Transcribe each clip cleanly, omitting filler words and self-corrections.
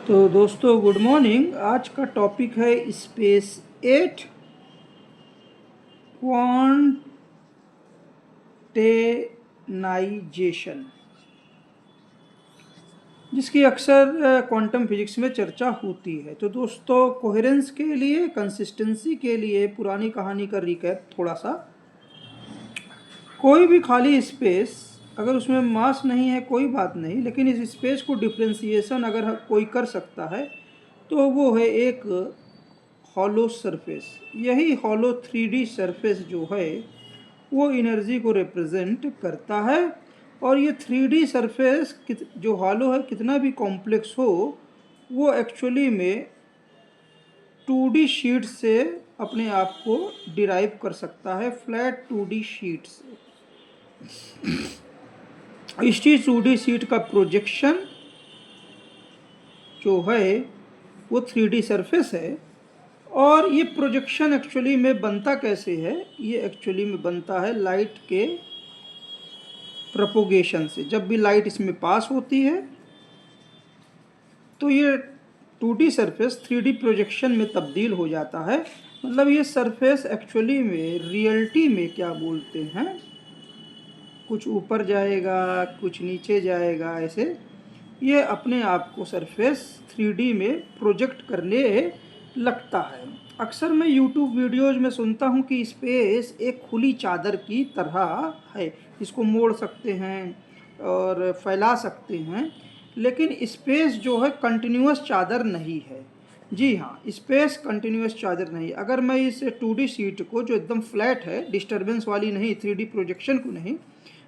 तो दोस्तों good morning. आज का टॉपिक है स्पेस 8 क्वांटेनाइजेशन, जिसकी अक्सर क्वांटम फिजिक्स में चर्चा होती है। तो दोस्तों कोहेरेंस के लिए, कंसिस्टेंसी के लिए पुरानी कहानी का रिकैप थोड़ा सा। कोई भी खाली स्पेस अगर उसमें मास नहीं है कोई बात नहीं, लेकिन इस स्पेस को डिफ्रेंसिएशन अगर कोई कर सकता है तो वो है एक हॉलो सरफेस। यही हॉलो 3D सरफेस जो है वो एनर्जी को रिप्रेजेंट करता है। और ये 3D सरफेस जो हॉलो है, कितना भी कॉम्प्लेक्स हो, वो एक्चुअली में 2D शीट से अपने आप को डिराइव कर सकता है, फ्लैट 2D शीट से। इसी 2D शीट का प्रोजेक्शन जो है वो 3D सरफेस है। और ये प्रोजेक्शन एक्चुअली में बनता कैसे है? ये एक्चुअली में बनता है लाइट के प्रोपोगेशन से। जब भी लाइट इसमें पास होती है तो ये 2D सरफेस 3D प्रोजेक्शन में तब्दील हो जाता है। मतलब ये सरफेस एक्चुअली में रियलिटी में क्या बोलते हैं, कुछ ऊपर जाएगा कुछ नीचे जाएगा, ऐसे ये अपने आप को सरफेस 3D में प्रोजेक्ट करने लगता है। अक्सर मैं YouTube वीडियोज में सुनता हूँ कि स्पेस एक खुली चादर की तरह है, इसको मोड़ सकते हैं और फैला सकते हैं। लेकिन स्पेस जो है कंटिन्यूअस चादर नहीं है। जी हाँ, स्पेस कंटिन्यूअस चादर नहीं। अगर मैं इस 2D शीट को जो एकदम फ्लैट है, डिस्टर्बेंस वाली नहीं, 3D प्रोजेक्शन को नहीं,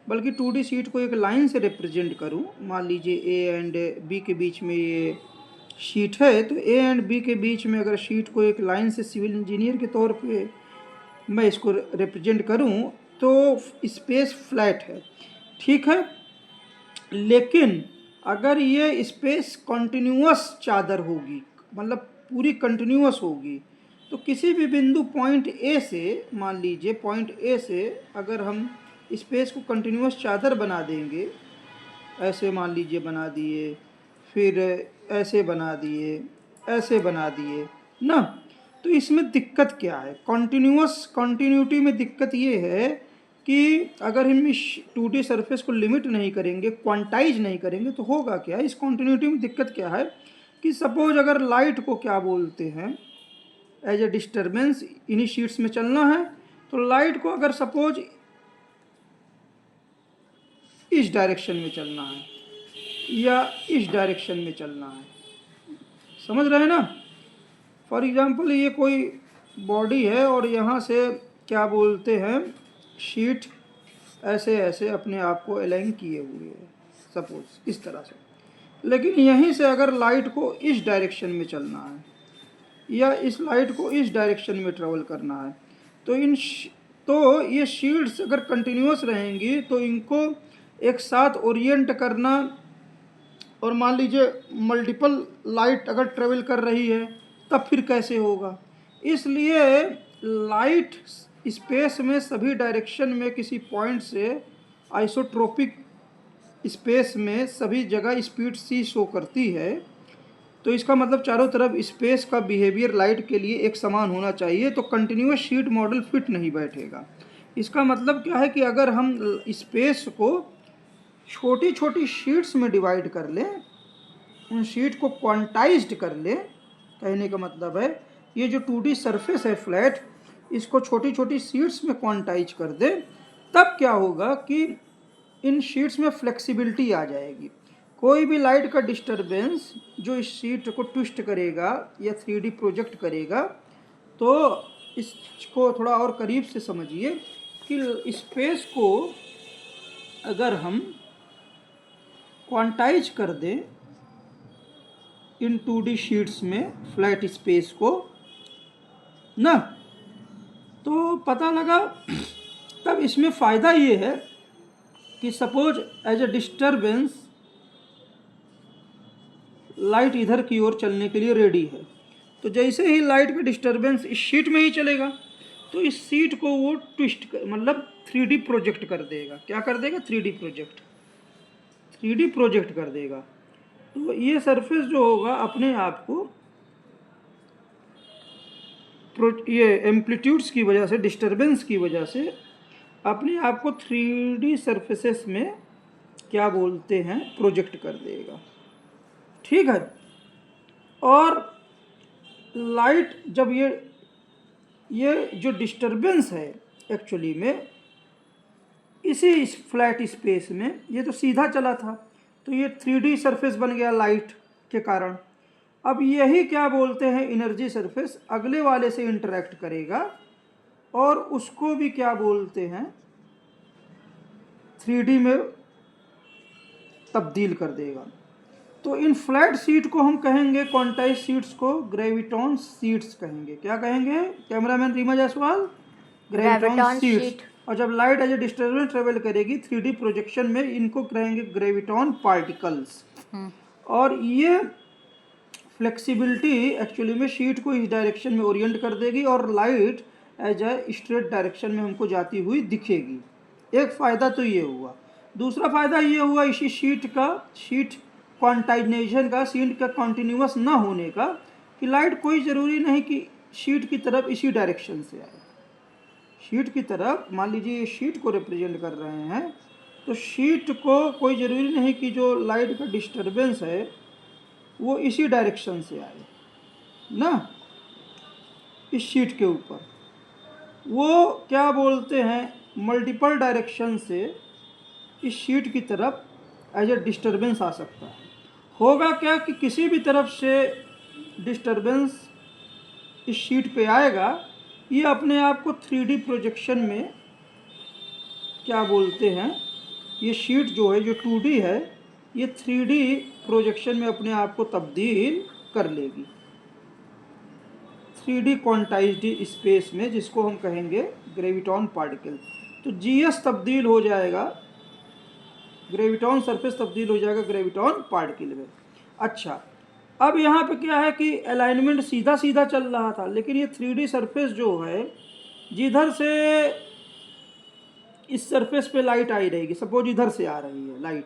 बल्कि 2D शीट को एक लाइन से रिप्रेजेंट करूं, मान लीजिए ए एंड बी के बीच में ये शीट है, तो ए एंड बी के बीच में अगर शीट को एक लाइन से सिविल इंजीनियर के तौर पे मैं इसको रिप्रेजेंट करूं तो स्पेस फ्लैट है, ठीक है। लेकिन अगर ये स्पेस कंटिन्यूअस चादर होगी, मतलब पूरी कंटिन्यूअस होगी, तो किसी भी बिंदु पॉइंट ए से, मान लीजिए पॉइंट ए से अगर हम स्पेस को कंटिन्यूअस चादर बना देंगे, ऐसे मान लीजिए बना दिए, फिर ऐसे बना दिए, ऐसे बना दिए ना, तो इसमें दिक्कत क्या है? कंटिन्यूटी में दिक्कत ये है कि अगर हम इस 2D सरफेस को लिमिट नहीं करेंगे, क्वांटाइज नहीं करेंगे, तो होगा क्या? इस कंटिन्यूटी में दिक्कत क्या है कि सपोज अगर लाइट को क्या बोलते हैं, एज ए डिस्टर्बेंस इन्हीं शीट्स में चलना है, तो लाइट को अगर सपोज इस डायरेक्शन में चलना है या इस डायरेक्शन में चलना है, समझ रहे हैं ना? फॉर एग्जांपल ये कोई बॉडी है और यहाँ से क्या बोलते हैं, शीट ऐसे ऐसे अपने आप को अलाइन किए हुए है, सपोज इस तरह से। लेकिन यहीं से अगर लाइट को इस डायरेक्शन में चलना है या इस लाइट को इस डायरेक्शन में ट्रेवल करना है, तो ये शीट्स अगर कंटिन्यूअस रहेंगी तो इनको एक साथ ओरिएंट करना, और मान लीजिए मल्टीपल लाइट अगर ट्रेवल कर रही है तब फिर कैसे होगा? इसलिए लाइट स्पेस में सभी डायरेक्शन में किसी पॉइंट से आइसोट्रोपिक स्पेस में सभी जगह स्पीड सी शो करती है। तो इसका मतलब चारों तरफ स्पेस का बिहेवियर लाइट के लिए एक समान होना चाहिए, तो कंटिन्यूअस शीट मॉडल फिट नहीं बैठेगा। इसका मतलब क्या है कि अगर हम स्पेस को छोटी छोटी शीट्स में डिवाइड कर लें, उन शीट को क्वांटाइज्ड कर लें, कहने का मतलब है ये जो 2D सरफेस है फ्लैट, इसको छोटी छोटी शीट्स में क्वांटाइज कर दें, तब क्या होगा कि इन शीट्स में फ्लेक्सिबिलिटी आ जाएगी। कोई भी लाइट का डिस्टरबेंस जो इस शीट को ट्विस्ट करेगा या 3D प्रोजेक्ट करेगा, तो इसको थोड़ा और करीब से समझिए कि स्पेस को अगर हम क्वांटाइज कर दें इन 2D शीट्स में, फ्लैट स्पेस को ना, तो पता लगा तब इसमें फ़ायदा ये है कि suppose as a disturbance light इधर की ओर चलने के लिए रेडी है, तो जैसे ही लाइट का डिस्टरबेंस इस शीट में ही चलेगा तो इस शीट को वो ट्विस्ट मतलब 3D प्रोजेक्ट कर देगा। क्या कर देगा? 3D प्रोजेक्ट कर देगा। तो ये सरफेस जो होगा अपने आप को ये एम्पलीट्यूड्स की वजह से, डिस्टरबेंस की वजह से अपने आप को 3D सरफेसेस में क्या बोलते हैं, प्रोजेक्ट कर देगा। ठीक है। और लाइट जब ये जो डिस्टरबेंस है एक्चुअली में इसी फ्लैट स्पेस में, ये तो सीधा चला था तो ये 3D सरफेस बन गया लाइट के कारण। अब यही क्या बोलते हैं, एनर्जी सरफेस अगले वाले से इंटरेक्ट करेगा और उसको भी क्या बोलते हैं, 3D में तब्दील कर देगा। तो इन फ्लैट शीट को हम कहेंगे, क्वांटाइज शीट्स को ग्रेविटॉन शीट्स कहेंगे। क्या कहेंगे cameraman Reema Jaiswal? Graviton sheets. और जब light as a disturbance travel करेगी 3D प्रोजेक्शन में, इनको कहेंगे ग्रेविटॉन पार्टिकल्स। और ये फ्लेक्सिबिलिटी एक्चुअली में शीट को इस डायरेक्शन में ओरिएंट कर देगी और light as a straight direction में हमको जाती हुई दिखेगी। एक फ़ायदा तो ये हुआ। दूसरा फ़ायदा ये हुआ इसी शीट क्वांटाइजेशन का, शीट का कॉन्टिन्यूस ना होने का, कि लाइट कोई ज़रूरी नहीं कि शीट की तरफ इसी डायरेक्शन से आए। शीट की तरफ, मान लीजिए ये शीट को रिप्रेजेंट कर रहे हैं, तो शीट को कोई ज़रूरी नहीं कि जो लाइट का डिस्टरबेंस है वो इसी डायरेक्शन से आए ना, इस शीट के ऊपर। वो क्या बोलते हैं, मल्टीपल डायरेक्शन से इस शीट की तरफ एज ए डिस्टरबेंस आ सकता है। होगा क्या कि किसी भी तरफ से डिस्टरबेंस इस शीट पे आएगा, ये अपने आप को 3D प्रोजेक्शन में क्या बोलते हैं, ये शीट जो है, जो 2D है, ये 3D प्रोजेक्शन में अपने आप को तब्दील कर लेगी 3D क्वांटाइज्ड स्पेस में, जिसको हम कहेंगे ग्रेविटॉन पार्टिकल। तो GS तब्दील हो जाएगा, ग्रेविटॉन सरफेस तब्दील हो जाएगा ग्रेविटॉन पार्टिकल में। अच्छा, अब यहाँ पे क्या है कि अलाइनमेंट सीधा सीधा चल रहा था, लेकिन ये 3D सरफेस जो है, जिधर से इस सरफेस पे लाइट आई रहेगी, सपोज इधर से आ रही है लाइट,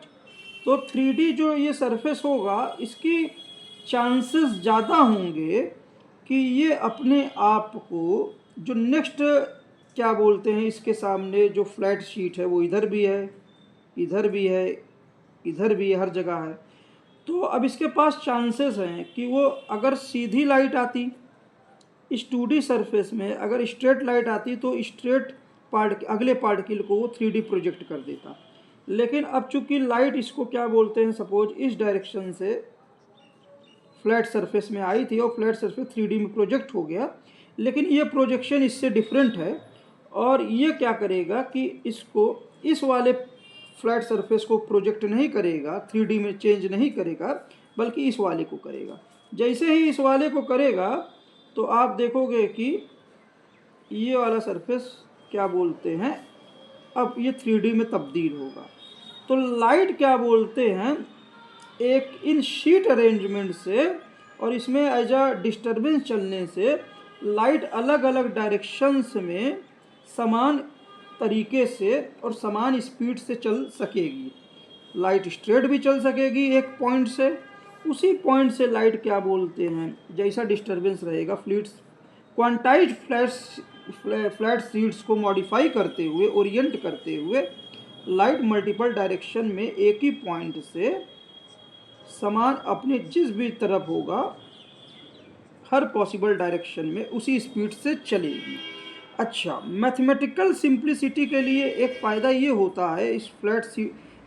तो 3D जो ये सरफेस होगा, इसकी चांसेस ज़्यादा होंगे कि ये अपने आप को जो नेक्स्ट क्या बोलते हैं, इसके सामने जो फ्लैट शीट है वो इधर भी है, इधर भी है, इधर भी है, हर जगह है। तो अब इसके पास चांसेस हैं कि वो अगर सीधी लाइट आती इस 2D सरफेस में, अगर स्ट्रेट लाइट आती तो स्ट्रेट अगले पार्टिकल को वो 3D प्रोजेक्ट कर देता। लेकिन अब चूंकि लाइट इसको क्या बोलते हैं, सपोज इस डायरेक्शन से फ्लैट सरफेस में आई थी और फ्लैट सरफेस 3D में प्रोजेक्ट हो गया, लेकिन ये प्रोजेक्शन इससे डिफरेंट है और ये क्या करेगा कि इसको इस वाले फ्लैट सरफेस को प्रोजेक्ट नहीं करेगा, 3D में चेंज नहीं करेगा, बल्कि इस वाले को करेगा। जैसे ही इस वाले को करेगा तो आप देखोगे कि ये वाला सरफेस क्या बोलते हैं, अब ये 3D में तब्दील होगा। तो लाइट क्या बोलते हैं, एक इन शीट अरेंजमेंट से और इसमें एज अ डिस्टर्बेंस चलने से लाइट अलग अलग डायरेक्शंस में समान तरीके से और समान स्पीड से चल सकेगी। लाइट स्ट्रेट भी चल सकेगी एक पॉइंट से, उसी पॉइंट से लाइट क्या बोलते हैं, जैसा डिस्टर्बेंस रहेगा, क्वांटाइज्ड फ्लैट शीट्स को मॉडिफाई करते हुए, ओरिएंट करते हुए लाइट मल्टीपल डायरेक्शन में एक ही पॉइंट से समान अपने जिस भी तरफ होगा हर पॉसिबल डायरेक्शन में उसी स्पीड से चलेगी। अच्छा, मैथमेटिकल सिंप्लिसिटी के लिए एक फ़ायदा ये होता है इस फ्लैट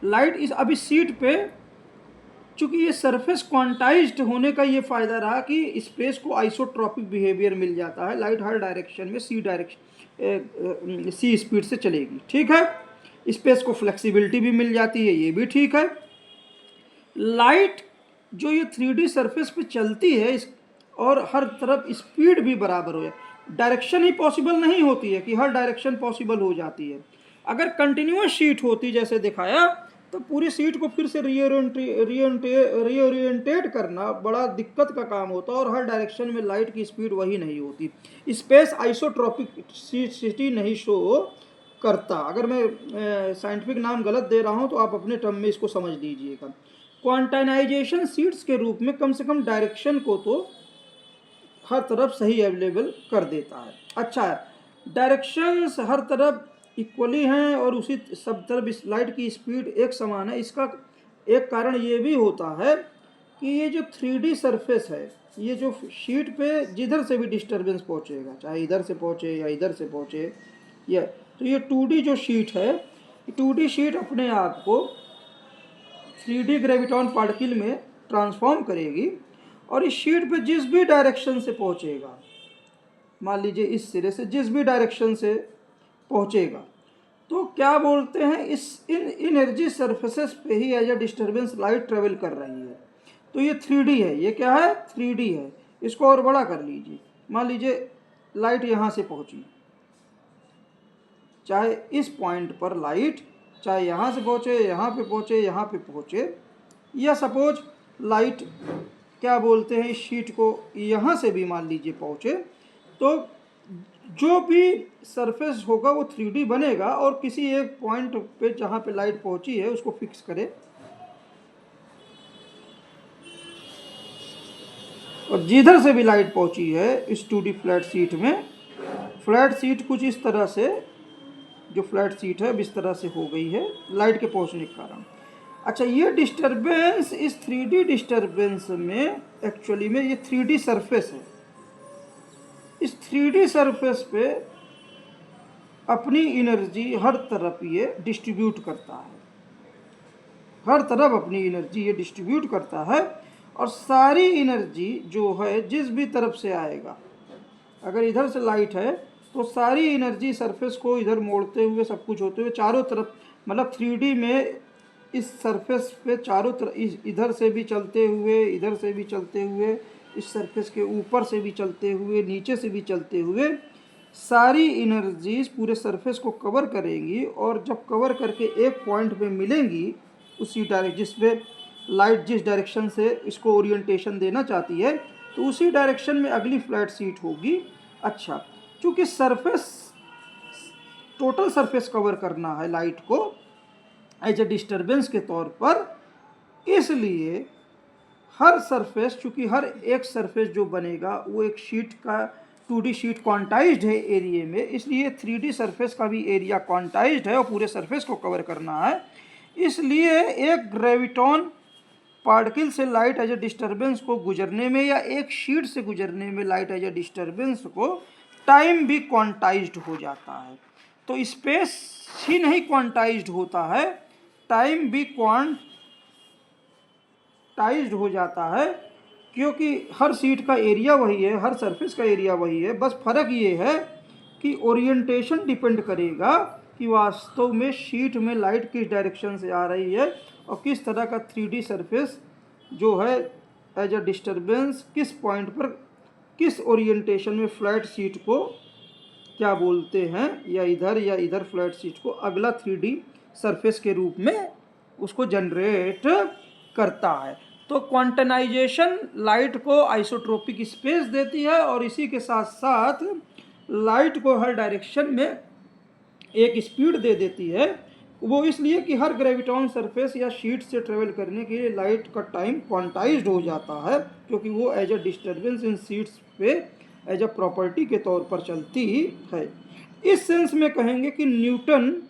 लाइट इस अभी सीट पे, चूँकि ये सरफेस क्वांटाइज्ड होने का ये फ़ायदा रहा कि स्पेस को आइसोट्रॉपिक बिहेवियर मिल जाता है, लाइट हर डायरेक्शन में सी स्पीड से चलेगी। ठीक है, स्पेस को फ्लेक्सिबिलिटी भी मिल जाती है, ये भी ठीक है। लाइट जो ये 3D सरफेस पे चलती है और हर तरफ स्पीड भी बराबर हो जाए, डायरेक्शन ही पॉसिबल नहीं होती है कि हर डायरेक्शन पॉसिबल हो जाती है। अगर कंटिन्यूस शीट होती जैसे दिखाया, तो पूरी सीट को फिर से रीओरिएंटेट करना बड़ा दिक्कत का काम होता और हर डायरेक्शन में लाइट की स्पीड वही नहीं होती, स्पेस आइसोट्रॉपिसिटी नहीं शो करता। अगर मैं साइंटिफिक नाम गलत दे रहा हूँ तो आप अपने टर्म में इसको समझ लीजिएगा। क्वांटाइजेशन शीट्स के रूप में कम से कम डायरेक्शन को तो हर तरफ सही अवेलेबल कर देता है। अच्छा, डायरेक्शंस हर तरफ इक्वली हैं और उसी सब तरफ इस लाइट की स्पीड एक समान है। इसका एक कारण ये भी होता है कि ये जो 3D सरफेस है, ये जो शीट पे जिधर से भी डिस्टरबेंस पहुंचेगा, चाहे इधर से पहुंचे या इधर से पहुंचे, या तो ये 2D जो शीट है, 2D शीट अपने आप को 3D ग्रेविटॉन पार्टिकल में ट्रांसफॉर्म करेगी और इस शीट पे जिस भी डायरेक्शन से पहुंचेगा, मान लीजिए इस सिरे से जिस भी डायरेक्शन से पहुंचेगा, तो क्या बोलते हैं, इन एनर्जी सरफेसेस पे ही as a disturbance light travel कर रही है। तो ये 3D है, ये क्या है, 3D है। इसको और बड़ा कर लीजिए, मान लीजिए लाइट यहाँ से पहुंची, चाहे इस पॉइंट पर लाइट, चाहे यहाँ से पहुँचे, यहाँ पे पहुँचे, यहाँ पे पहुँचे, या सपोज लाइट क्या बोलते हैं इस शीट को यहाँ से भी मान लीजिए पहुँचे, तो जो भी सरफेस होगा वो 3D बनेगा और किसी एक पॉइंट पे जहाँ पे लाइट पहुँची है उसको फिक्स करें, और जिधर से भी लाइट पहुँची है इस 2D फ्लैट शीट में, फ्लैट शीट कुछ इस तरह से, जो फ्लैट शीट है अब इस तरह से हो गई है लाइट के पहुँचने के कारण। अच्छा, ये डिस्टरबेंस इस 3D डिस्टरबेंस में एक्चुअली में ये 3D सरफेस है, इस 3D सरफेस पे अपनी एनर्जी हर तरफ ये डिस्ट्रीब्यूट करता है, हर तरफ अपनी एनर्जी ये डिस्ट्रीब्यूट करता है, और सारी एनर्जी जो है जिस भी तरफ से आएगा, अगर इधर से लाइट है तो सारी एनर्जी सरफेस को इधर मोड़ते हुए सब कुछ होते हुए चारों तरफ, मतलब 3D में इस सरफेस पे चारों तरफ, इधर से भी चलते हुए, इधर से भी चलते हुए, इस सरफेस के ऊपर से भी चलते हुए, नीचे से भी चलते हुए, सारी एनर्जीज पूरे सरफेस को कवर करेंगी, और जब कवर करके एक पॉइंट पे मिलेंगी उसी डायरेक्शन, जिसपे लाइट जिस डायरेक्शन से इसको ओरिएंटेशन देना चाहती है, तो उसी डायरेक्शन में अगली फ्लैट शीट होगी। अच्छा, चूँकि सरफेस, टोटल सरफेस कवर करना है लाइट को एज ए डिस्टरबेंस के तौर पर, इसलिए हर सरफेस, चूँकि हर एक सरफेस जो बनेगा वो एक शीट का 2D शीट क्वांटाइज्ड है एरिया में, इसलिए 3D सरफेस का भी एरिया क्वांटाइज्ड है और पूरे सरफेस को कवर करना है। इसलिए एक ग्रेविटॉन पार्टिकल से लाइट एज ए डिस्टरबेंस को गुजरने में, या एक शीट से गुजरने में लाइट एज ए डिस्टरबेंस को, टाइम भी क्वांटाइज्ड हो जाता है। तो स्पेस ही नहीं क्वांटाइज्ड होता है, टाइम भी क्वांटाइज्ड हो जाता है, क्योंकि हर शीट का एरिया वही है, हर सरफेस का एरिया वही है, बस फर्क ये है कि ओरिएंटेशन डिपेंड करेगा कि वास्तव में शीट में लाइट किस डायरेक्शन से आ रही है और किस तरह का 3D सरफेस जो है एज अ डिस्टरबेंस किस पॉइंट पर, किस ओरिएंटेशन में फ्लैट शीट को क्या बोलते हैं, या इधर फ्लैट शीट को अगला 3D सरफेस के रूप में उसको जनरेट करता है। तो क्वांटाइजेशन लाइट को आइसोट्रोपिक स्पेस देती है और इसी के साथ साथ लाइट को हर डायरेक्शन में एक स्पीड दे देती है। वो इसलिए कि हर ग्रेविटॉन सरफेस या शीट से ट्रेवल करने के लिए लाइट का टाइम क्वांटाइज्ड हो जाता है, क्योंकि वो as a disturbance in sheets पे एज अ प्रॉपर्टी के तौर पर चलती है। इस सेंस में कहेंगे कि न्यूटन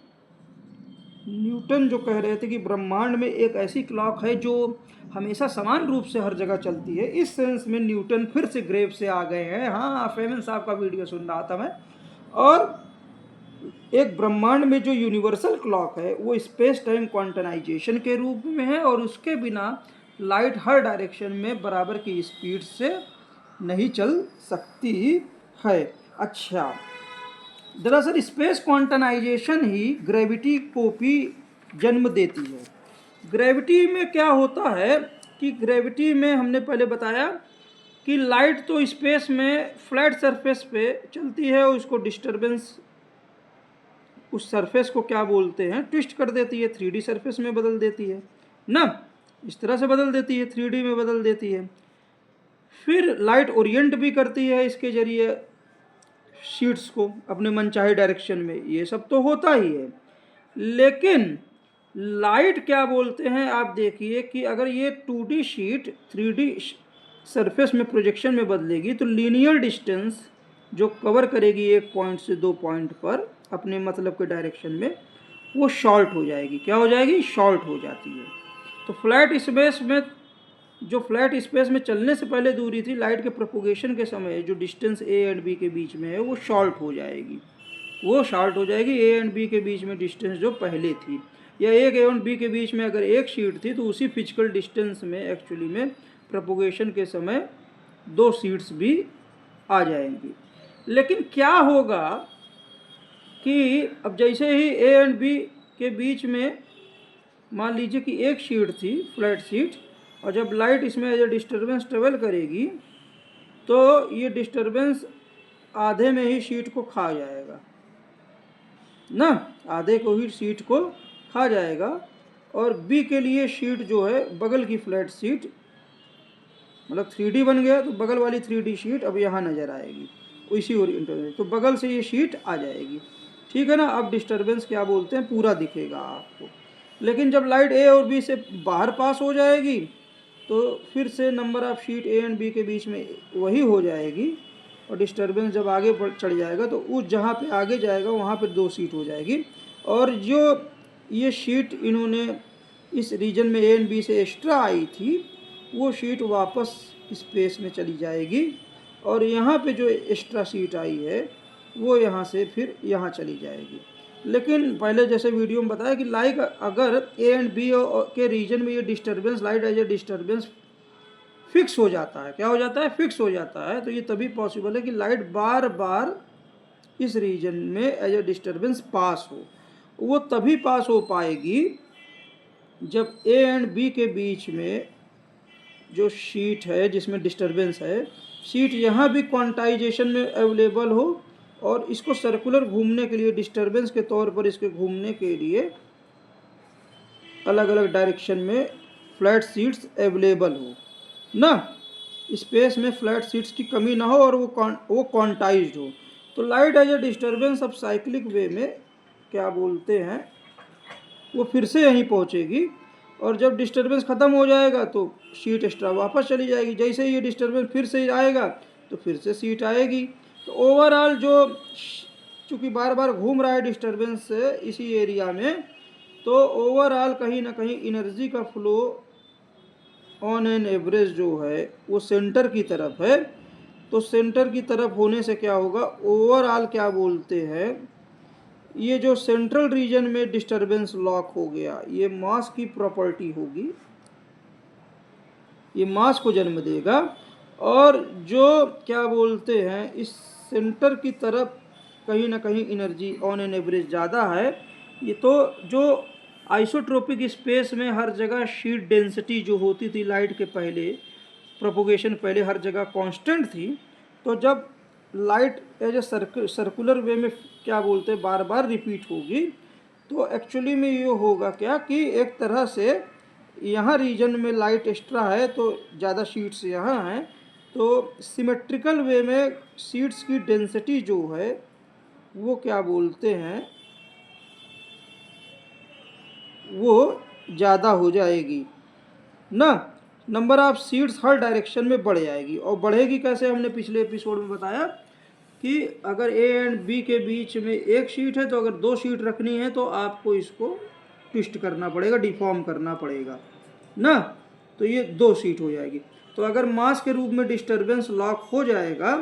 जो कह रहे थे कि ब्रह्मांड में एक ऐसी क्लॉक है जो हमेशा समान रूप से हर जगह चलती है, इस सेंस में न्यूटन फिर से ग्रेव से आ गए हैं। हाँ, फेमन साहब का वीडियो सुन रहा था मैं, और एक ब्रह्मांड में जो यूनिवर्सल क्लॉक है वो स्पेस टाइम क्वांटाइजेशन के रूप में है, और उसके बिना लाइट हर डायरेक्शन में बराबर की स्पीड से नहीं चल सकती है। अच्छा, दरअसल स्पेस क्वांटाइजेशन ही ग्रेविटी को भी जन्म देती है। ग्रेविटी में क्या होता है कि ग्रेविटी में हमने पहले बताया कि लाइट तो स्पेस में फ्लैट सरफेस पे चलती है और उसको डिस्टरबेंस, उस सरफेस को क्या बोलते हैं, ट्विस्ट कर देती है, 3D सरफेस में बदल देती है ना, इस तरह से बदल देती है, 3D में बदल देती है। फिर लाइट ओरिएंट भी करती है इसके जरिए शीट्स को अपने मनचाहे डायरेक्शन में, ये सब तो होता ही है। लेकिन लाइट क्या बोलते हैं, आप देखिए कि अगर ये 2D शीट 3D सरफेस में प्रोजेक्शन में बदलेगी तो लीनियर डिस्टेंस जो कवर करेगी एक पॉइंट से दो पॉइंट पर अपने मतलब के डायरेक्शन में, वो शॉर्ट हो जाएगी। क्या हो जाएगी? शॉर्ट हो जाती है। तो फ्लैट स्पेस में, जो फ्लैट स्पेस में चलने से पहले दूरी थी लाइट के प्रोपोगेशन के समय, जो डिस्टेंस ए एंड बी के बीच में है, वो शॉर्ट हो जाएगी। वो शॉर्ट हो जाएगी ए एंड बी के बीच में डिस्टेंस जो पहले थी, या एक ए एंड बी के बीच में अगर एक शीट थी तो उसी फिजिकल डिस्टेंस में एक्चुअली में प्रोपोगेशन के समय दो शीट्स भी आ जाएंगी। लेकिन क्या होगा कि अब जैसे ही ए एंड बी के बीच में मान लीजिए कि एक शीट थी फ्लैट शीट, और जब लाइट इसमें एज ए डिस्टर्बेंस ट्रेवल करेगी तो ये डिस्टर्बेंस आधे में ही शीट को खा जाएगा ना, आधे को ही शीट को खा जाएगा। और बी के लिए शीट जो है बगल की फ्लैट शीट, मतलब 3D बन गया तो बगल वाली 3D शीट अब यहाँ नज़र आएगी इसी ओरिएंटेशन, तो बगल से ये शीट आ जाएगी। ठीक है ना। अब डिस्टर्बेंस क्या बोलते हैं पूरा दिखेगा आपको। लेकिन जब लाइट ए और बी से बाहर पास हो जाएगी तो फिर से number of sheet A and B के बीच में वही हो जाएगी, और डिस्टर्बेंस जब आगे चढ़ जाएगा तो उस जहाँ पे आगे जाएगा वहाँ पर दो शीट हो जाएगी। और जो ये शीट इन्होंने इस रीजन में ए एंड बी से एक्स्ट्रा आई थी वो शीट वापस स्पेस में चली जाएगी, और यहाँ पे जो एक्स्ट्रा शीट आई है वो यहाँ से फिर यहाँ चली जाएगी। लेकिन पहले जैसे वीडियो में बताया कि लाइक अगर ए एंड बी के रीजन में ये disturbance light as a disturbance fix हो जाता है, क्या हो जाता है? फिक्स हो जाता है, तो ये तभी पॉसिबल है कि लाइट बार बार इस रीजन में एज ए डिस्टर्बेंस पास हो। वो तभी पास हो पाएगी जब ए एंड बी के बीच में जो शीट है जिसमें डिस्टर्बेंस है, शीट यहाँ भी क्वांटाइजेशन में अवेलेबल हो, और इसको सर्कुलर घूमने के लिए डिस्टर्बेंस के तौर पर इसके घूमने के लिए अलग अलग डायरेक्शन में फ्लैट सीट्स अवेलेबल हो ना, स्पेस में फ्लैट सीट्स की कमी ना हो और वो क्वांटाइज्ड हो। तो लाइट एज ए डिस्टर्बेंस अब साइक्लिक वे में क्या बोलते हैं वो फिर से यहीं पहुंचेगी, और जब डिस्टर्बेंस ख़त्म हो जाएगा तो शीट एक्स्ट्रा वापस चली जाएगी। जैसे ही ये डिस्टर्बेंस फिर से आएगा तो फिर से शीट आएगी। तो ओवरऑल जो चूँकि बार बार घूम रहा है डिस्टर्बेंस इसी एरिया में, तो ओवरऑल कहीं ना कहीं एनर्जी का फ्लो ऑन एन एवरेज जो है वो सेंटर की तरफ है। तो सेंटर की तरफ होने से क्या होगा, ओवरऑल क्या बोलते हैं, ये जो सेंट्रल रीजन में डिस्टर्बेंस लॉक हो गया, ये मास की प्रॉपर्टी होगी, ये मास को जन्म देगा। और जो क्या बोलते हैं इस सेंटर की तरफ कहीं ना कहीं एनर्जी ऑन एन एवरेज ज़्यादा है। ये तो जो आइसोट्रोपिक स्पेस में हर जगह शीट डेंसिटी जो होती थी लाइट के पहले प्रोपोगेशन पहले हर जगह कांस्टेंट थी, तो जब लाइट एज ए सर्कुलर वे में क्या बोलते हैं बार बार रिपीट होगी तो एक्चुअली में ये होगा क्या कि एक तरह से यहाँ रीजन में लाइट एक्स्ट्रा है तो ज़्यादा शीट्स यहाँ हैं, तो सिमेट्रिकल वे में शीट्स की डेंसिटी जो है वो क्या बोलते हैं वो ज़्यादा हो जाएगी ना, number of seats her direction में बढ़ जाएगी। और बढ़ेगी कैसे, हमने पिछले एपिसोड में बताया कि अगर ए एंड बी के बीच में एक शीट है तो अगर दो शीट रखनी है तो आपको इसको ट्विस्ट करना पड़ेगा, डिफॉर्म करना पड़ेगा ना, तो ये दो शीट हो जाएगी। तो अगर मास के रूप में डिस्टर्बेंस लॉक हो जाएगा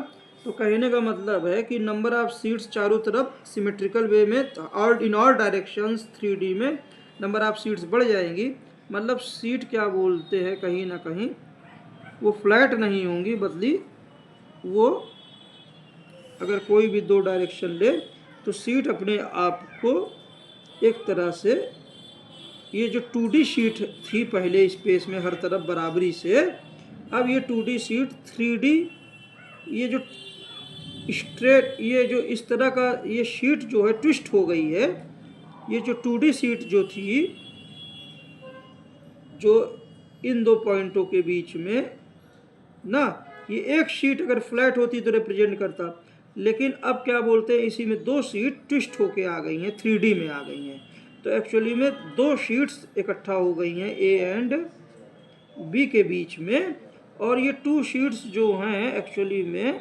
तो कहने का मतलब है कि नंबर ऑफ सीट्स चारों तरफ सिमेट्रिकल वे में इन ऑल डायरेक्शंस 3D में नंबर ऑफ सीट्स बढ़ जाएंगी। मतलब सीट क्या बोलते हैं कहीं ना कहीं वो फ्लैट नहीं होंगी, बदली वो अगर कोई भी दो डायरेक्शन ले तो सीट अपने आप को एक तरह से, ये जो 2D शीट थी पहले स्पेस में हर तरफ बराबरी से, अब ये 2D शीट 3D, ये जो स्ट्रेट ये जो इस तरह का ये शीट जो है ट्विस्ट हो गई है। ये जो 2D शीट जो थी जो इन दो पॉइंटों के बीच में ना, ये एक शीट अगर फ्लैट होती तो रिप्रेजेंट करता, लेकिन अब क्या बोलते हैं इसी में दो शीट ट्विस्ट होके आ गई हैं, 3D में आ गई हैं। तो एक्चुअली में दो शीट्स इकट्ठा हो गई हैं ए एंड बी के बीच में, और ये टू शीट्स जो हैं एक्चुअली में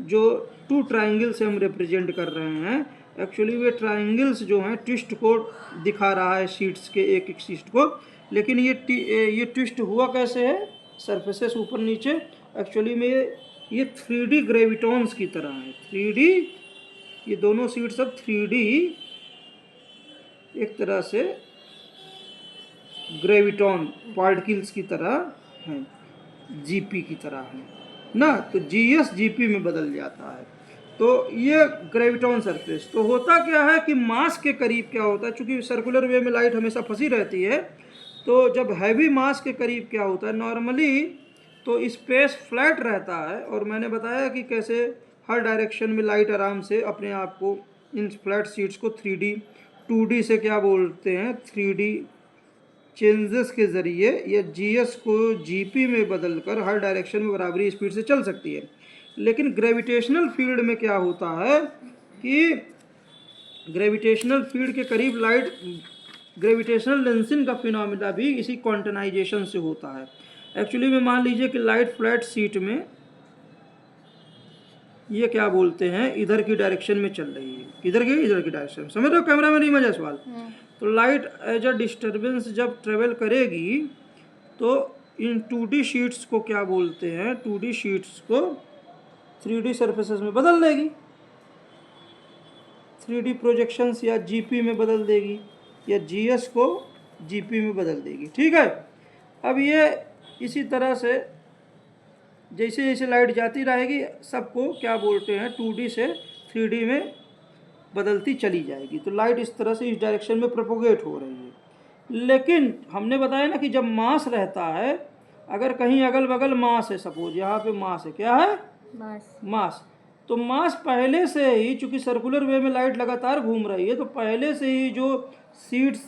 जो टू ट्राइंगल से हम रिप्रेजेंट कर रहे हैं, एक्चुअली वे ट्राइंगल्स जो हैं ट्विस्ट को दिखा रहा है शीट्स के एक एक शीट को। लेकिन ये ट्विस्ट हुआ कैसे है, सरफेसेस ऊपर नीचे, एक्चुअली में ये 3D ग्रेविटॉन्स की तरह है। 3D, ये दोनों शीट्स अब 3D एक तरह से ग्रेविटॉन पार्टिकल्स की तरह हैं, जीपी की तरह है ना, तो जीएस जीपी में बदल जाता है। तो ये ग्रेविटॉन सरफेस, तो होता क्या है कि मास के करीब क्या होता है, चूंकि सर्कुलर वे में लाइट हमेशा फंसी रहती है, तो जब हैवी मास के करीब क्या होता है नॉर्मली, तो स्पेस फ्लैट रहता है। और मैंने बताया कि कैसे हर डायरेक्शन में लाइट आराम से अपने आप को इन फ्लैट शीट्स को 3D 2D से क्या बोलते हैं 3D चेंजेस के ज़रिए या जीएस को जीपी में बदलकर हर डायरेक्शन में बराबरी स्पीड से चल सकती है। लेकिन ग्रेविटेशनल फील्ड में क्या होता है कि ग्रेविटेशनल फील्ड के करीब लाइट, ग्रेविटेशनल लेंसिंग का फिनोमिना भी इसी क्वांटनाइजेशन से होता है। एक्चुअली में मान लीजिए कि लाइट फ्लैट शीट में ये क्या बोलते हैं इधर की डायरेक्शन में चल रही है, इधर की डायरेक्शन, समझ रहे हो कैमरा में, नहीं मजा सवाल। तो लाइट एज अ डिस्टर्बेंस जब ट्रेवल करेगी तो इन 2D शीट्स को क्या बोलते हैं, 2D शीट्स को 3D सरफेसेस में बदल देगी, 3D प्रोजेक्शंस या जीपी में बदल देगी, या जीएस को जीपी में बदल देगी। ठीक है, अब ये इसी तरह से जैसे जैसे लाइट जाती रहेगी सबको क्या बोलते हैं 2D से 3D में बदलती चली जाएगी। तो लाइट इस तरह से इस डायरेक्शन में प्रोपोगेट हो रही है। लेकिन हमने बताया ना कि जब मास रहता है, अगर कहीं अगल बगल मास है, सपोज यहाँ पे मास है, क्या है मास, तो मास पहले से ही, चूंकि सर्कुलर वे में लाइट लगातार घूम रही है, तो पहले से ही जो सीड्स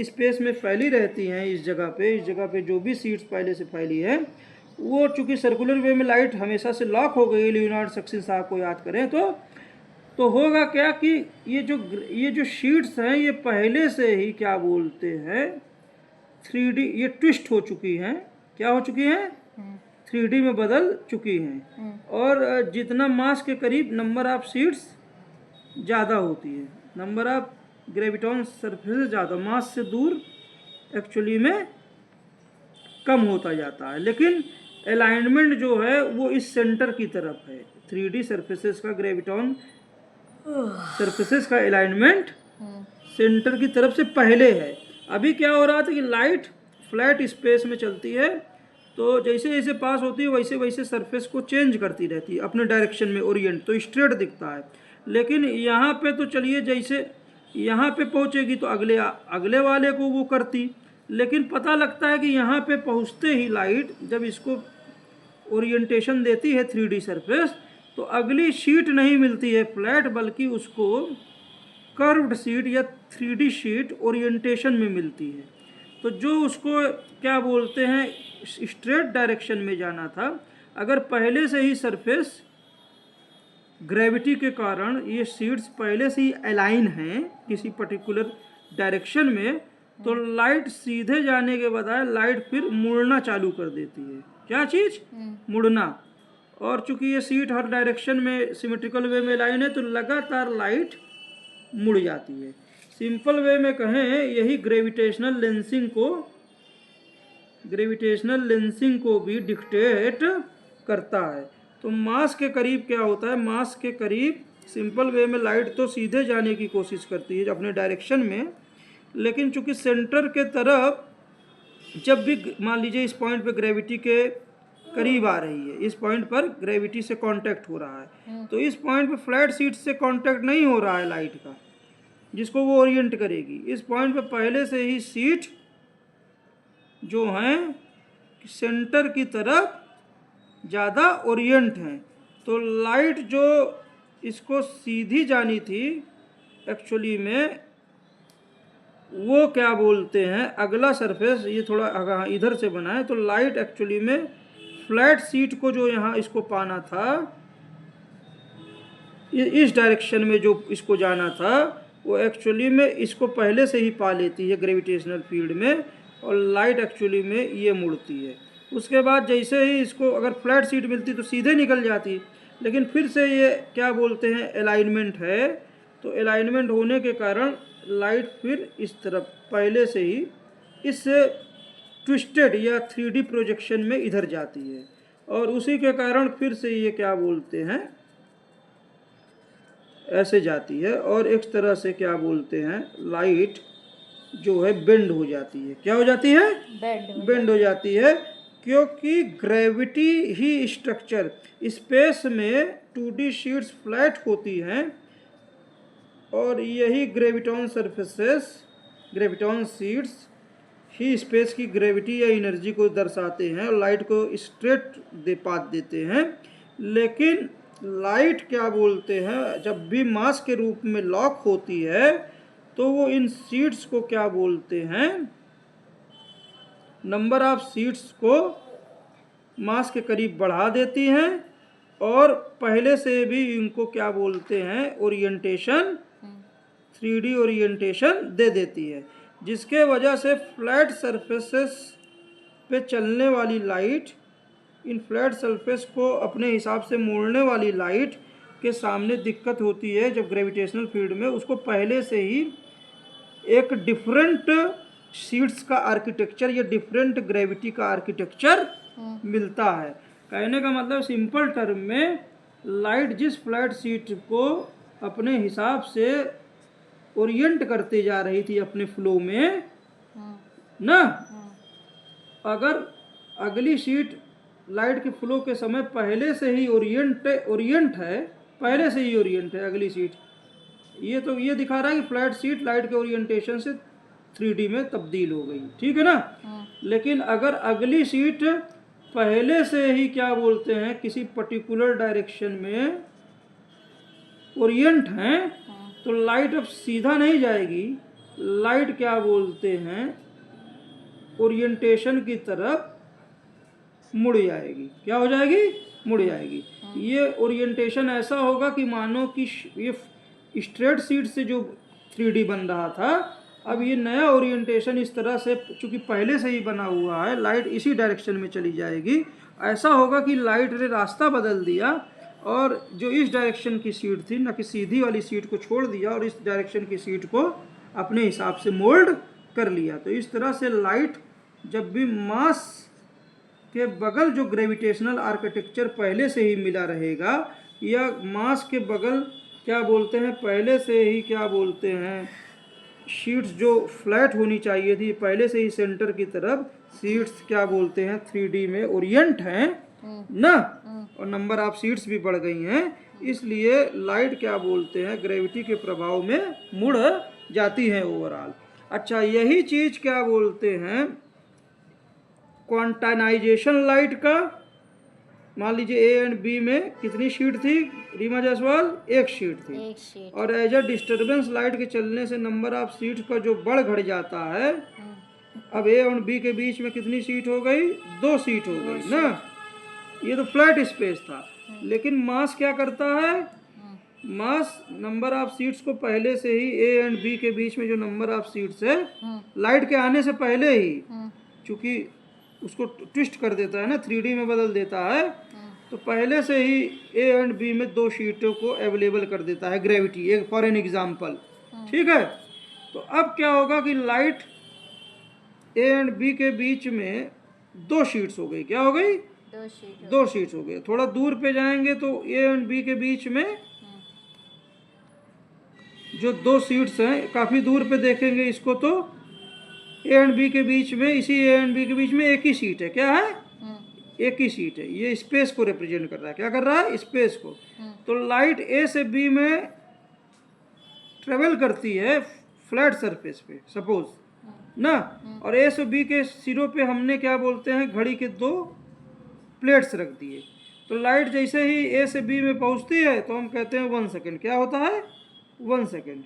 स्पेस में फैली रहती हैं इस जगह पे जो भी सीड्स पहले से फैली है, वो चूंकि सर्कुलर वे में लाइट हमेशा से लॉक हो गई, लियोनार्ड सक्सेन साहब को याद करें तो होगा क्या कि ये जो शीट्स हैं ये पहले से ही क्या बोलते हैं 3D, ये ट्विस्ट हो चुकी हैं, क्या हो चुकी हैं 3D में बदल चुकी हैं। और जितना मास के करीब नंबर ऑफ शीट्स ज़्यादा होती है, नंबर ऑफ ग्रेविटॉन सरफेस ज़्यादा, मास से दूर एक्चुअली में कम होता जाता है। लेकिन अलाइनमेंट जो है वो इस सेंटर की तरफ है, 3D सरफेसेस का ग्रेविटॉन सरफेसेस का अलाइनमेंट सेंटर की तरफ से पहले है। अभी क्या हो रहा था कि लाइट फ्लैट स्पेस में चलती है, तो जैसे जैसे पास होती है वैसे वैसे सरफेस को चेंज करती रहती है अपने डायरेक्शन में ओरिएंट, तो स्ट्रेट दिखता है। लेकिन यहाँ पे तो चलिए जैसे यहाँ पे पहुँचेगी तो अगले वाले को वो करती, लेकिन पता लगता है कि यहाँ पे पहुँचते ही लाइट जब इसको ओरिएंटेशन देती है 3D सरफेस, तो अगली शीट नहीं मिलती है फ्लैट, बल्कि उसको कर्व्ड शीट या 3D शीट ओरिएंटेशन में मिलती है। तो जो उसको क्या बोलते हैं स्ट्रेट डायरेक्शन में जाना था, अगर पहले से ही सरफेस ग्रेविटी के कारण ये शीट्स पहले से ही अलाइन हैं किसी पर्टिकुलर डायरेक्शन में, तो लाइट सीधे जाने के बजाय लाइट फिर मुड़ना चालू कर देती है। क्या चीज़? मुड़ना। और चूंकि ये सीट हर डायरेक्शन में सिमेट्रिकल वे में लाइन है, तो लगातार लाइट मुड़ जाती है। सिंपल वे में कहें, यही ग्रेविटेशनल लेंसिंग को भी डिक्टेट करता है। तो मास के करीब क्या होता है, मास के करीब सिंपल वे में लाइट तो सीधे जाने की कोशिश करती है अपने डायरेक्शन में, लेकिन चूंकि सेंटर के तरफ जब भी मान लीजिए इस पॉइंट पे ग्रेविटी के करीब आ रही है, इस पॉइंट पर ग्रेविटी से कांटेक्ट हो रहा है, तो इस पॉइंट पे फ्लैट शीट से कांटेक्ट नहीं हो रहा है लाइट का, जिसको वो ओरिएंट करेगी। इस पॉइंट पे पहले से ही शीट जो हैं सेंटर की तरफ ज़्यादा ओरिएंट हैं, तो लाइट जो इसको सीधी जानी थी एक्चुअली में वो क्या बोलते हैं अगला सरफेस, ये थोड़ा इधर से बना है, तो लाइट एक्चुअली में फ्लैट शीट को जो यहाँ इसको पाना था, इस डायरेक्शन में जो इसको जाना था, वो एक्चुअली में इसको पहले से ही पा लेती है ग्रेविटेशनल फील्ड में, और लाइट एक्चुअली में ये मुड़ती है। उसके बाद जैसे ही इसको अगर फ्लैट सीट मिलती तो सीधे निकल जाती, लेकिन फिर से ये क्या बोलते हैं अलाइनमेंट है, तो अलाइनमेंट होने के कारण लाइट फिर इस तरफ पहले से ही इस ट्विस्टेड या 3D प्रोजेक्शन में इधर जाती है, और उसी के कारण फिर से ये क्या बोलते हैं ऐसे जाती है, और एक तरह से क्या बोलते हैं लाइट जो है बेंड हो जाती है। क्या हो जाती है? बेंड हो जाती है, क्योंकि ग्रेविटी ही स्ट्रक्चर स्पेस में 2D शीट्स फ्लैट होती हैं, और यही ग्रेविटॉन सरफेसेस ग्रेविटॉन शीट्स ही स्पेस की ग्रेविटी या एनर्जी को दर्शाते हैं और लाइट को स्ट्रेट पाथ देते हैं। लेकिन लाइट क्या बोलते हैं जब भी मास के रूप में लॉक होती है तो वो इन सीट्स को क्या बोलते हैं, नंबर ऑफ सीट्स को मास के करीब बढ़ा देती हैं, और पहले से भी इनको क्या बोलते हैं ओरिएंटेशन 3D ओरिएंटेशन दे देती है, जिसके वजह से फ्लैट सरफेसेस पे चलने वाली लाइट इन फ्लैट सरफेस को अपने हिसाब से मोड़ने वाली लाइट के सामने दिक्कत होती है। जब ग्रेविटेशनल फील्ड में उसको पहले से ही एक डिफरेंट शीट्स का आर्किटेक्चर या डिफरेंट ग्रेविटी का आर्किटेक्चर मिलता है। कहने का मतलब सिंपल टर्म में लाइट जिस फ्लैट शीट को अपने हिसाब से ओरिएंट करते जा रही थी अपने फ्लो में ना, अगर अगली शीट लाइट के फ्लो के समय पहले से ही ओरिएंट है पहले से ही ओरिएंट है अगली सीट, ये तो ये दिखा रहा है कि फ्लैट सीट लाइट के ओरिएंटेशन से 3D में तब्दील हो गई, ठीक है ना। लेकिन अगर अगली सीट पहले से ही क्या बोलते हैं किसी पर्टिकुलर डायरेक्शन में ओरिएंट हैं तो लाइट अब सीधा नहीं जाएगी, लाइट क्या बोलते हैं ओरिएंटेशन की तरफ मुड़ जाएगी। क्या हो जाएगी? मुड़ जाएगी। ये ओरिएंटेशन ऐसा होगा कि मानो कि ये स्ट्रेट सीट से जो 3D बन रहा था, अब ये नया ओरिएंटेशन इस तरह से चूंकि पहले से ही बना हुआ है, लाइट इसी डायरेक्शन में चली जाएगी। ऐसा होगा कि लाइट ने रास्ता बदल दिया और जो इस डायरेक्शन की सीट थी ना कि सीधी वाली सीट को छोड़ दिया और इस डायरेक्शन की सीट को अपने हिसाब से मोल्ड कर लिया। तो इस तरह से लाइट जब भी मास के बगल जो ग्रेविटेशनल आर्किटेक्चर पहले से ही मिला रहेगा या मास के बगल क्या बोलते हैं पहले से ही क्या बोलते हैं शीट्स जो फ्लैट होनी चाहिए थी पहले से ही सेंटर की तरफ सीट्स क्या बोलते हैं 3D में ओरिएंट हैं ना, और नंबर ऑफ सीट्स भी बढ़ गई हैं, इसलिए लाइट क्या बोलते हैं ग्रेविटी के प्रभाव में मुड़ जाती है ओवरऑल। अच्छा, यही चीज क्या बोलते हैं क्वांटाइजेशन लाइट का। मान लीजिए ए एंड बी में कितनी शीट थी रीमा जायसवाल? एक शीट थी, और एज अ डिस्टर्बेंस लाइट के चलने से नंबर ऑफ सीट का जो बढ़ घट जाता है, अब ए और बी के बीच में कितनी सीट हो गई? 2 सीट हो गई ना। ये तो फ्लैट स्पेस था, लेकिन मास क्या करता है, मास नंबर ऑफ सीट्स को पहले से ही ए एंड बी के बीच में जो नंबर ऑफ सीट्स है लाइट के आने से पहले ही चूंकि उसको ट्विस्ट कर देता है ना 3D में बदल देता है, तो पहले से ही ए एंड बी में 2 शीटों को अवेलेबल कर देता है ग्रेविटी, एक फॉर एन एग्जाम्पल, ठीक है। तो अब क्या होगा कि लाइट ए एंड बी के बीच में 2 शीट्स हो गई। क्या हो गई? 2 शीट्स हो गई। थोड़ा दूर पे जाएंगे तो ए एंड बी के बीच में जो 2 सीट्स हैं काफ़ी दूर पे देखेंगे इसको तो ए एंड बी के बीच में इसी ए एंड बी के बीच में एक ही सीट है। क्या है? एक ही सीट है। ये स्पेस को रिप्रेजेंट कर रहा है। क्या कर रहा है? स्पेस को। तो लाइट ए से बी में ट्रेवल करती है फ्लैट सरफेस पे सपोज ना, और ए से बी के सिरों पे हमने क्या बोलते हैं घड़ी के 2 प्लेट्स रख दिए। तो लाइट जैसे ही ए से बी में पहुंचती है तो हम कहते हैं 1 सेकेंड। क्या होता है? 1 सेकेंड।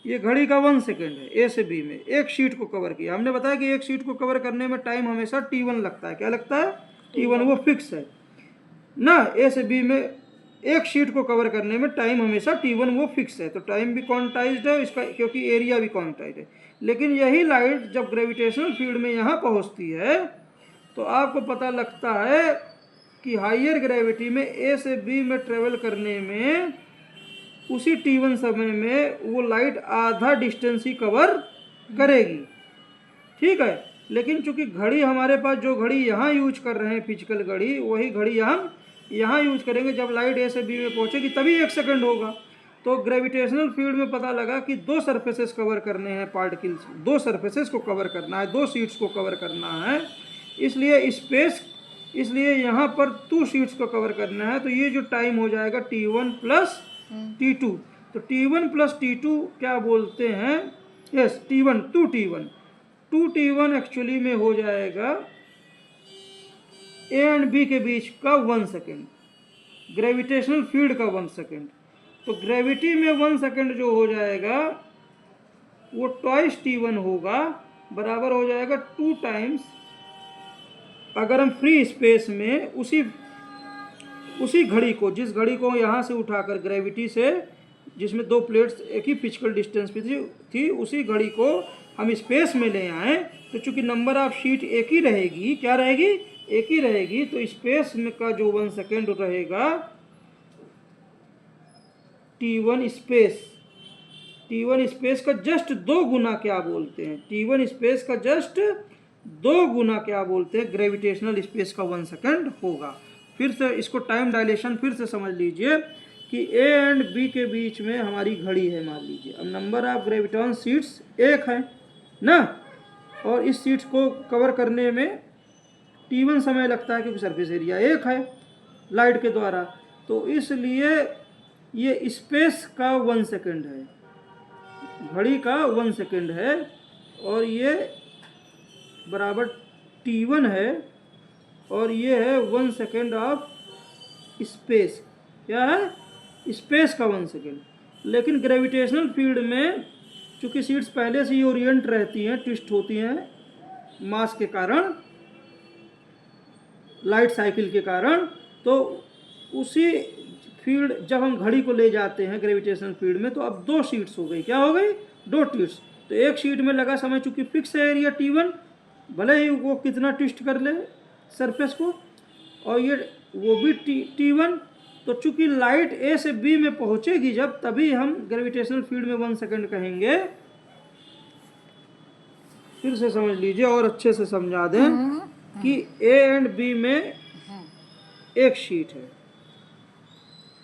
ये घड़ी का 1 सेकेंड है ए से बी में। एक शीट को कवर किया। हमने बताया कि एक शीट को कवर करने में टाइम हमेशा T1 लगता है। क्या लगता है? T1 वो फिक्स है ना। ए से बी में एक शीट को कवर करने में टाइम हमेशा T1 वो फिक्स है, तो टाइम भी क्वांटाइज्ड है इसका, क्योंकि एरिया भी क्वांटाइज्ड है। लेकिन यही लाइट जब ग्रेविटेशनल फील्ड में यहाँ पहुँचती है तो आपको पता लगता है कि हाइयर ग्रेविटी में ए से बी में ट्रेवल करने में उसी T1 समय में वो लाइट आधा डिस्टेंस ही कवर करेगी, ठीक है। लेकिन चूंकि घड़ी हमारे पास जो घड़ी यहाँ यूज कर रहे हैं फिजिकल घड़ी, वही घड़ी हम यहाँ यूज करेंगे। जब लाइट ए से बी में पहुँचेगी तभी 1 सेकंड होगा। तो ग्रेविटेशनल फील्ड में पता लगा कि 2 सरफेसेस कवर करने हैं, पार्टिकल्स 2 सरफेसेस को कवर करना है, 2 शीट्स को कवर करना है, इसलिए यहाँ पर 2 शीट्स को कवर करना है। तो ये जो टाइम हो जाएगा T1 प्लस T2, तो T1 प्लस T2 क्या बोलते हैं, यस T1 2T1 एक्चुअली में हो जाएगा ए एंड बी के बीच का 1 सेकेंड, ग्रेविटेशनल फील्ड का 1 सेकेंड। तो ग्रेविटी में 1 सेकेंड जो हो जाएगा वो ट्वाइस T1 होगा, बराबर हो जाएगा 2 टाइम्स, अगर हम फ्री स्पेस में उसी घड़ी को, जिस घड़ी को यहाँ से उठाकर ग्रेविटी से, जिसमें 2 प्लेट्स एक ही फिजिकल डिस्टेंस पे थी, उसी घड़ी को हम स्पेस में ले आए, तो चूंकि नंबर ऑफ शीट एक ही रहेगी, क्या रहेगी, एक ही रहेगी, तो स्पेस में का जो 1 सेकेंड रहेगा T1 स्पेस का जस्ट 2 गुना क्या बोलते हैं, T1 स्पेस का जस्ट 2 गुना क्या बोलते हैं, ग्रेविटेशनल स्पेस का 1 सेकेंड होगा। फिर से इसको टाइम डायलेशन फिर से समझ लीजिए कि ए एंड बी के बीच में हमारी घड़ी है, मान लीजिए। अब नंबर ऑफ ग्रेविटॉन सीट्स 1 है ना, और इस सीट्स को कवर करने में T1 समय लगता है क्योंकि सरफेस एरिया 1 है लाइट के द्वारा, तो इसलिए ये स्पेस का 1 सेकेंड है, घड़ी का 1 सेकेंड है, और ये बराबर T1 है, और ये है 1 सेकेंड ऑफ स्पेस, क्या है, स्पेस का 1 सेकेंड। लेकिन ग्रेविटेशनल फील्ड में चूंकि सीट्स पहले से ही ओरिएंट रहती हैं, ट्विस्ट होती हैं मास के कारण, लाइट साइकिल के कारण, तो उसी फील्ड जब हम घड़ी को ले जाते हैं ग्रेविटेशनल फील्ड में, तो अब 2 शीट्स हो गई, क्या हो गई, 2 ट्विस्ट। तो एक शीट में लगा समय चूंकि फिक्स है एरिया T1, भले ही वो कितना ट्विस्ट कर ले सरफेस को, और ये वो भी T1, तो चूंकि लाइट ए से बी में पहुंचेगी जब, तभी हम ग्रेविटेशनल फील्ड में 1 सेकेंड कहेंगे। फिर से समझ लीजिए और अच्छे से समझा दें कि ए एंड बी में एक शीट है,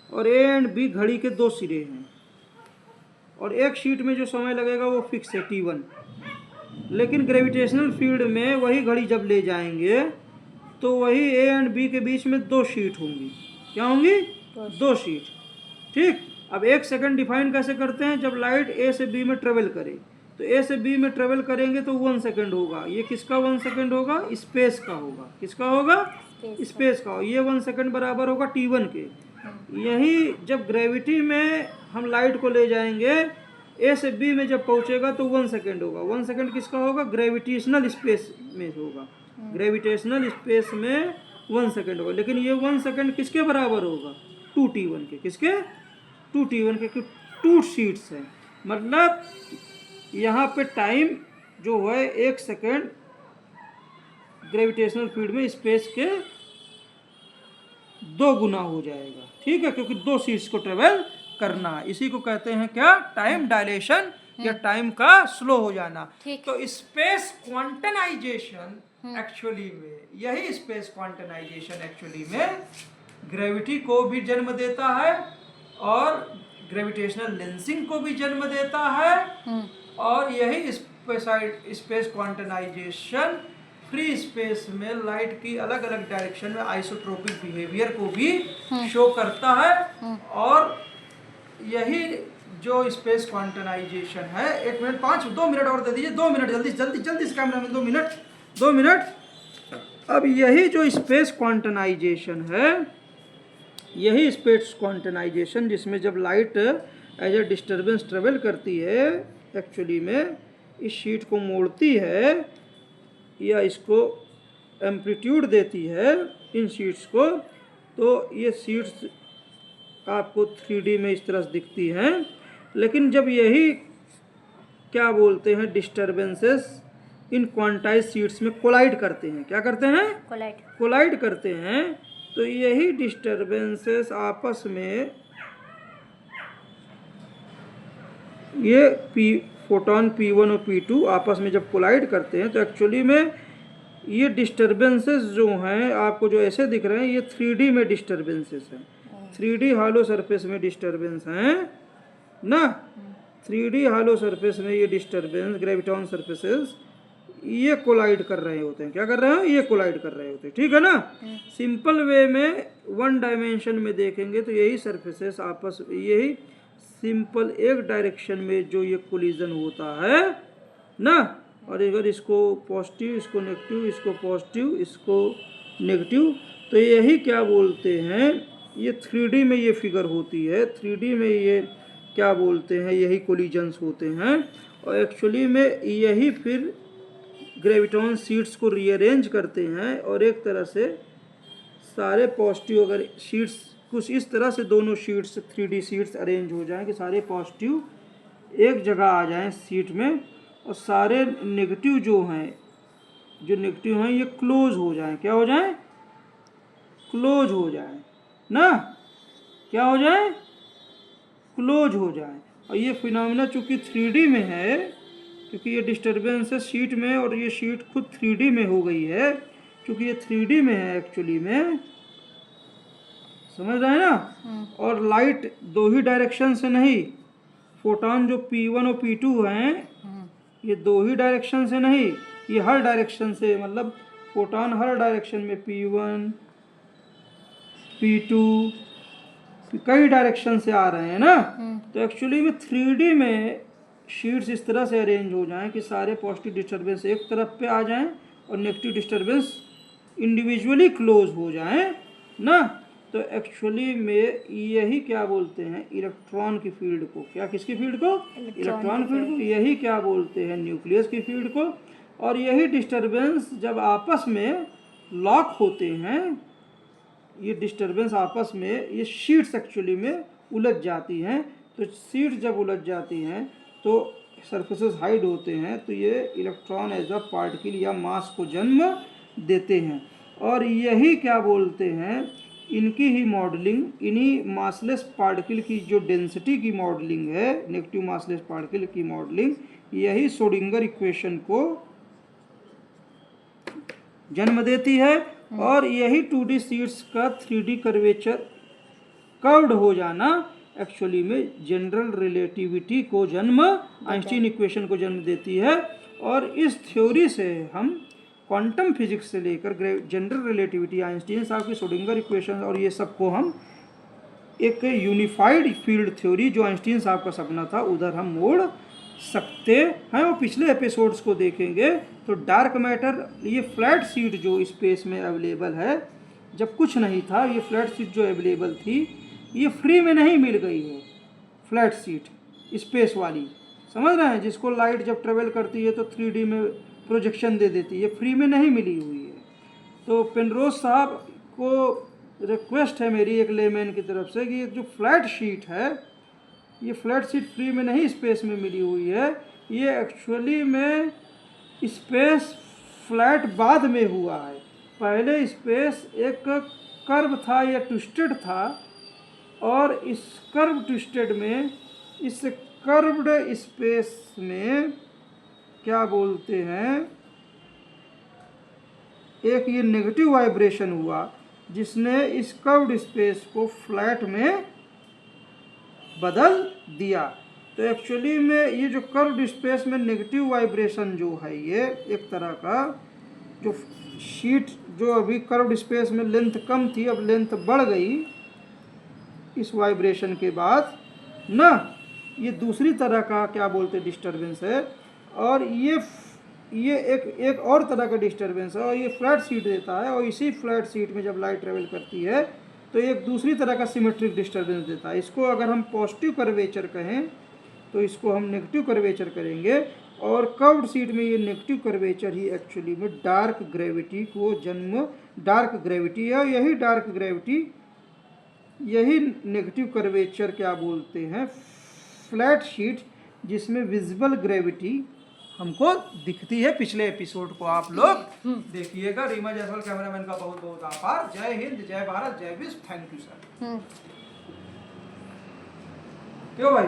और ए एंड बी घड़ी के 2 सिरे हैं, और एक शीट में जो समय लगेगा वो फिक्स है T1। लेकिन ग्रेविटेशनल फील्ड में वही घड़ी जब ले जाएंगे तो वही ए एंड बी के बीच में 2 शीट होंगी, क्या होंगी, 2 शीट, ठीक। अब 1 सेकेंड डिफाइन कैसे करते हैं, जब लाइट ए से बी में ट्रेवल करे, तो ए से बी में ट्रेवल करेंगे तो 1 सेकेंड होगा। ये किसका 1 सेकेंड होगा, स्पेस का होगा, किसका होगा, स्पेस का। ये 1 सेकेंड बराबर होगा T1 के। यही जब ग्रेविटी में हम लाइट को ले जाएंगे, ए से बी में जब पहुंचेगा तो 1 सेकेंड होगा। 1 सेकेंड किसका होगा, ग्रेविटेशनल स्पेस में होगा, ग्रेविटेशनल स्पेस में 1 सेकेंड होगा। लेकिन ये 1 सेकेंड किसके बराबर होगा, 2T1 के, किसके, 2T1 के, 2 शीट्स हैं। मतलब यहाँ पे टाइम जो है 1 सेकेंड ग्रेविटेशनल फील्ड में स्पेस के 2 गुना हो जाएगा, ठीक है, क्योंकि 2 शीट्स को ट्रेवल करना है। इसी को कहते हैं क्या, टाइम डायलेशन, या टाइम का स्लो हो जाना। तो स्पेस क्वांटनाइजेशन एक्चुअली में, यही स्पेस क्वांटनाइजेशन एक्चुअली में ग्रेविटी को भी जन्म देता है, और ग्रेविटेशनल लेंसिंग को भी जन्म देता है, और यही स्पेस क्वांटनाइजेशन फ्री स्पेस में लाइट की अलग अलग डायरेक्शन में आइसोट्रोपिक बिहेवियर को भी शो करता है। और यही जो स्पेस क्वांटनाइजेशन है, 1 मिनट 2 मिनट और दे दीजिए, 2 मिनट, जल्दी जल्दी जल्दी से कैमरा में, 2 मिनट। अब यही जो स्पेस क्वांटनाइजेशन है, यही स्पेस क्वांटनाइजेशन जिसमें जब light as a disturbance travel करती है, एक्चुअली में इस शीट को मोड़ती है या इसको एम्पलीट्यूड देती है इन शीट्स को, तो ये शीट्स आपको 3D में इस तरह से दिखती हैं। लेकिन जब यही क्या बोलते हैं डिस्टर्बेंसेस इन क्वांटाइज सीट्स में कोलाइड करते हैं, क्या करते हैं, कोलाइड करते हैं, तो यही डिस्टर्बेंसेस आपस में ये फोटोन P1 और P2 आपस में जब कोलाइड करते हैं तो एक्चुअली में ये डिस्टर्बेंसेस जो हैं आपको जो ऐसे दिख रहे हैं ये 3D में डिस्टर्बेंसेस हैं, 3D हॉलो सरफेस में डिस्टर्बेंस हैं ना। 3D हॉलो सरफेस में ये डिस्टर्बेंस ग्रेविटॉन सरफेसेस ये कोलाइड कर रहे होते हैं, क्या कर रहे हैं, ये कोलाइड कर रहे होते हैं, ठीक है ना। सिंपल वे में 1 डायमेंशन में देखेंगे तो यही सरफेसेस आपस यही सिंपल एक डायरेक्शन में जो ये कोलिजन होता है ना, और अगर इसको पॉजिटिव, इसको नेगेटिव, इसको पॉजिटिव, इसको नेगेटिव, तो यही क्या बोलते हैं ये 3D में ये फिगर होती है, 3D में ये क्या बोलते हैं यही कोलिजन्स होते हैं। और एक्चुअली में यही फिर ग्रेविटॉन शीट्स को रीअरेंज करते हैं और एक तरह से सारे पॉजिटिव अगर शीट्स कुछ इस तरह से दोनों शीट्स 3D शीट्स अरेंज हो जाएं कि सारे पॉजिटिव एक जगह आ जाएं सीट में और सारे नेगेटिव जो नेगेटिव हैं ये क्लोज हो जाएं, क्या हो जाएं, क्लोज हो जाएं ना, क्या हो जाए, क्लोज हो जाए। और ये फिनोमेना चूंकि 3D में है, क्योंकि ये डिस्टर्बेंस है शीट में और ये शीट खुद 3D में हो गई है, क्योंकि ये 3D में है एक्चुअली में, समझ रहे हैं ना। और लाइट दो ही डायरेक्शन से नहीं, फोटोन जो P1 और P2 हैं ये दो ही डायरेक्शन से नहीं, ये हर डायरेक्शन से, मतलब फोटोन हर डायरेक्शन में P1 P2 कई डायरेक्शन से आ रहे हैं ना। तो एक्चुअली में 3D में शीट्स इस तरह से अरेंज हो जाएं कि सारे पॉजिटिव डिस्टर्बेंस एक तरफ पे आ जाएं और नेगेटिव डिस्टर्बेंस इंडिविजुअली क्लोज हो जाएं ना। तो एक्चुअली में यही क्या बोलते हैं इलेक्ट्रॉन की फील्ड को, क्या किसकी फील्ड को, इलेक्ट्रॉन फील्ड को, यही क्या बोलते हैं न्यूक्लियस की फील्ड को। और यही डिस्टर्बेंस जब आपस में लॉक होते हैं, ये डिस्टर्बेंस आपस में ये शीट्स एक्चुअली में उलझ जाती हैं। तो शीट्स जब उलझ जाती हैं तो सरफेसेस हाइड होते हैं, तो ये इलेक्ट्रॉन एज अ पार्टिकल या मास को जन्म देते हैं। और यही क्या बोलते हैं इनकी ही मॉडलिंग, इन्हीं मासलेस पार्टिकल की जो डेंसिटी की मॉडलिंग है, नेगेटिव मासलेस पार्टिकल की मॉडलिंग, यही श्रोडिंगर इक्वेशन को जन्म देती है। और यही 2D शीट्स का 3D कर्वेचर कर्व्ड हो जाना एक्चुअली में जनरल रिलेटिविटी को जन्म, आइंस्टीन इक्वेशन को जन्म देती है। और इस थ्योरी से हम क्वांटम फिजिक्स से लेकर जनरल रिलेटिविटी, आइंस्टीन साहब की श्रोडिंगर इक्वेशन और ये सब को हम एक यूनिफाइड फील्ड थ्योरी जो आइंस्टीन साहब का सपना था उधर हम मोड़ सकते हैं। और पिछले एपिसोड्स को देखेंगे तो डार्क मैटर, ये फ्लैट सीट जो स्पेस में अवेलेबल है, जब कुछ नहीं था ये फ्लैट सीट जो अवेलेबल थी ये फ्री में नहीं मिल गई है। फ्लैट सीट स्पेस वाली, समझ रहे हैं, जिसको लाइट जब ट्रेवल करती है तो 3D में प्रोजेक्शन दे देती है, फ्री में नहीं मिली हुई है। तो पेनरोज साहब को रिक्वेस्ट है मेरी एक लेमैन की तरफ से कि जो फ्लैट शीट है, ये फ्लैट शीट फ्री में नहीं स्पेस में मिली हुई है, ये एक्चुअली में स्पेस फ्लैट बाद में हुआ है। पहले स्पेस एक कर्व था या ट्विस्टेड था, और इस कर्व ट्विस्टेड में, इस कर्व्ड स्पेस में क्या बोलते हैं एक ये नेगेटिव वाइब्रेशन हुआ जिसने इस कर्व्ड स्पेस को फ्लैट में बदल दिया। तो एक्चुअली में ये जो कर्व्ड स्पेस में नेगेटिव वाइब्रेशन जो है, ये एक तरह का जो शीट जो अभी कर्व्ड स्पेस में लेंथ कम थी अब लेंथ बढ़ गई इस वाइब्रेशन के बाद ना, ये दूसरी तरह का क्या बोलते डिस्टर्बेंस है। और ये एक और तरह का डिस्टर्बेंस है, और ये फ्लैट सीट देता है। और इसी फ्लैट सीट में जब लाइट ट्रेवल करती है तो एक दूसरी तरह का सिमेट्रिक डिस्टर्बेंस देता है। इसको अगर हम पॉजिटिव कर्वेचर कहें तो इसको हम नेगेटिव कर्वेचर करेंगे। और कर्व्ड सीट में ये नेगेटिव कर्वेचर ही एक्चुअली में डार्क ग्रेविटी को जन्म, डार्क ग्रेविटी है। यही डार्क ग्रेविटी यही नेगेटिव कर्वेचर क्या बोलते हैं, फ्लैट शीट जिसमें विजिबल ग्रेविटी हमको दिखती है। पिछले एपिसोड को आप लोग देखिएगा। रीमा जायसवाल कैमरामैन का बहुत बहुत आभार। जय हिंद, जय भारत, जय विश्व। Thank you sir. क्यों भाई?